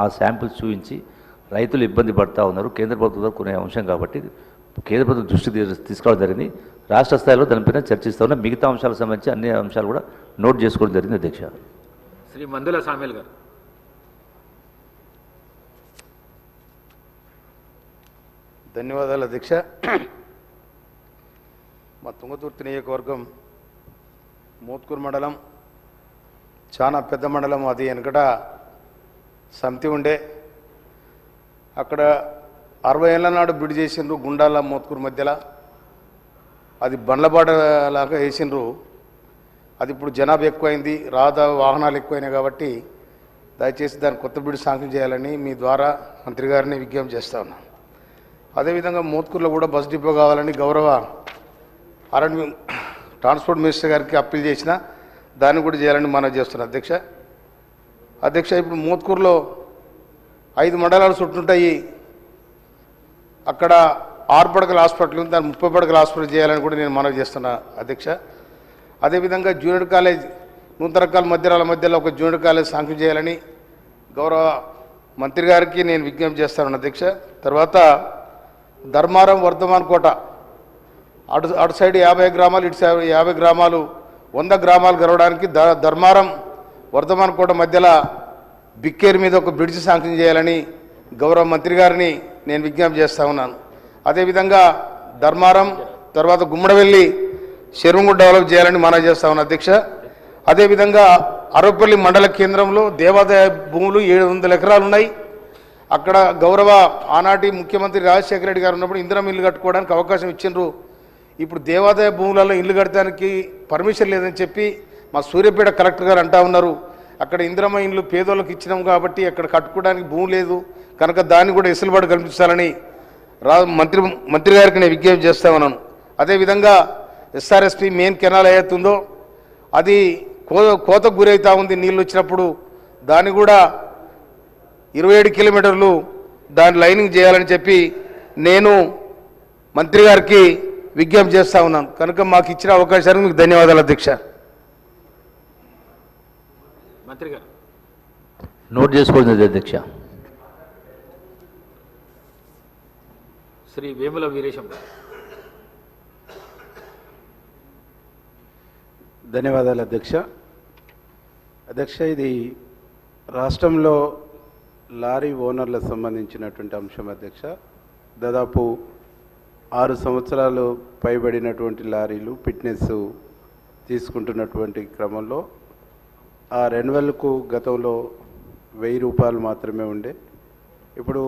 ఆ శాంపిల్స్ చూపించి రైతులు ఇబ్బంది పడుతూ ఉన్నారు. కేంద్ర ప్రభుత్వం కొనే అంశం కాబట్టి కేంద్ర ప్రభుత్వం దృష్టికి తీసుకోవడం జరిగింది. రాష్ట్ర స్థాయిలో దానిపైన చర్చిస్తూ ఉన్న మిగతా అంశాలకు సంబంధించి అన్ని అంశాలు కూడా నోట్ చేసుకోవడం జరిగింది. అధ్యక్ష శ్రీ మందుల సామేల్ గారు. ధన్యవాదాలు అధ్యక్ష. మా తుంగతుర్తి నియోజకవర్గం మోత్కూరు మండలం చాలా పెద్ద మండలం. అది వెనకట సమితి ఉండే, అక్కడ 60 ఏళ్ల నాడు బిడి చేసిండ్రు గుండాల మోత్కూరు మధ్యలో. అది బండ్లబాటలాగా వేసిండ్రు. అది ఇప్పుడు జనాభా ఎక్కువైంది, వాహనాలు ఎక్కువైనాయి కాబట్టి దయచేసి దాన్ని కొత్త బిడి శాంక్షన్ చేయాలని మీ ద్వారా మంత్రి గారిని విజ్ఞప్తి చేస్తా ఉన్నాను. అదేవిధంగా మోత్కూరులో కూడా బస్ డిపో కావాలని గౌరవ ట్రాన్స్పోర్ట్ మినిస్టర్ గారికి అప్పీల్ చేసిన దాన్ని కూడా చేయాలని మనం చేస్తున్నాం. అధ్యక్ష ఇప్పుడు మోత్కూరులో 5 మండలాలు చుట్టుంటాయి. అక్కడ 6 పడకల హాస్పిటల్ ఉంది, దాన్ని 30 పడకల హాస్పిటల్ చేయాలని కూడా నేను మనవి చేస్తున్నా అధ్యక్ష. అదేవిధంగా జూనియర్ కాలేజ్ నూతనరకాల మధ్యలో ఒక జూనియర్ కాలేజ్ శాంక్షన్ చేయాలని గౌరవ మంత్రి గారికి నేను విజ్ఞప్తి చేస్తాను అధ్యక్ష. తర్వాత ధర్మారం వర్ధమాన్ కోట అటు సైడ్ 50 గ్రామాలు, ఇటు సైడ్ 50 గ్రామాలు, 100 గ్రామాలు గడవడానికి ధర్మారం వర్ధమాన్ కోట మధ్యలో బిక్కేరు మీద ఒక బ్రిడ్జ్ శాంక్షన్ చేయాలని గౌరవ మంత్రి గారిని నేను విజ్ఞప్తి చేస్తూ ఉన్నాను. అదేవిధంగా ధర్మారం తర్వాత గుమ్మడవెల్లి చెరువును డెవలప్ చేయాలని మనం చేస్తా ఉన్నాం అధ్యక్ష. అదేవిధంగా అరవపల్లి మండల కేంద్రంలో దేవాదాయ భూములు 700 ఎకరాలు ఉన్నాయి. అక్కడ గౌరవ ఆనాటి ముఖ్యమంత్రి రాజశేఖర రెడ్డి గారు ఉన్నప్పుడు ఇందిరం ఇల్లు కట్టుకోవడానికి అవకాశం ఇచ్చిండ్రు. ఇప్పుడు దేవాదాయ భూములలో ఇల్లు కట్టడానికి పర్మిషన్ లేదని చెప్పి మా సూర్యాపేట కలెక్టర్ గారు అంటా ఉన్నారు. అక్కడ ఇందిరమ్మ ఇల్లు పేదోళ్ళకి ఇచ్చినాం కాబట్టి అక్కడ కట్టుకోవడానికి భూమి లేదు కనుక దాన్ని కూడా వెసులుబాటు కల్పించాలని మంత్రి గారికి నేను విజ్ఞప్తి చేస్తా ఉన్నాను. అదేవిధంగా ఎస్ఆర్ఎస్పి మెయిన్ కెనాల్ ఏదైతుందో అది కోతకు గురవుతూ ఉంది. నీళ్ళు వచ్చినప్పుడు దాన్ని కూడా 27 కిలోమీటర్లు దాని లైనింగ్ చేయాలని చెప్పి నేను మంత్రి గారికి విజ్ఞప్తి చేస్తూ ఉన్నాను. కనుక మాకు ఇచ్చిన అవకాశానికి మీకు ధన్యవాదాలు అధ్యక్ష. మంత్రి గారు నోట్ చేసుకోండి అధ్యక్ష. శ్రీ వేముల వీరేశం గారు. ధన్యవాదాలు అధ్యక్ష. ఇది రాష్ట్రంలో లారీ ఓనర్లకు సంబంధించినటువంటి అంశం అధ్యక్ష. దాదాపు 6 సంవత్సరాలు పైబడినటువంటి లారీలు ఫిట్నెస్ తీసుకుంటున్నటువంటి క్రమంలో ఆ రెన్యువల్కు గతంలో 1000 రూపాయలు మాత్రమే ఉండే. ఇప్పుడు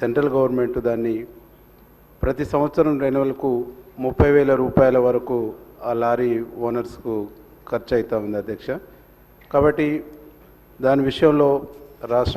సెంట్రల్ గవర్నమెంట్ దాన్ని ప్రతి సంవత్సరం రెన్యువల్కు 30,000 రూపాయల వరకు ఆ లారీ ఓనర్స్కు ఖర్చు అవుతూ ఉంది అధ్యక్ష. కాబట్టి దాని విషయంలో రాష్ట్ర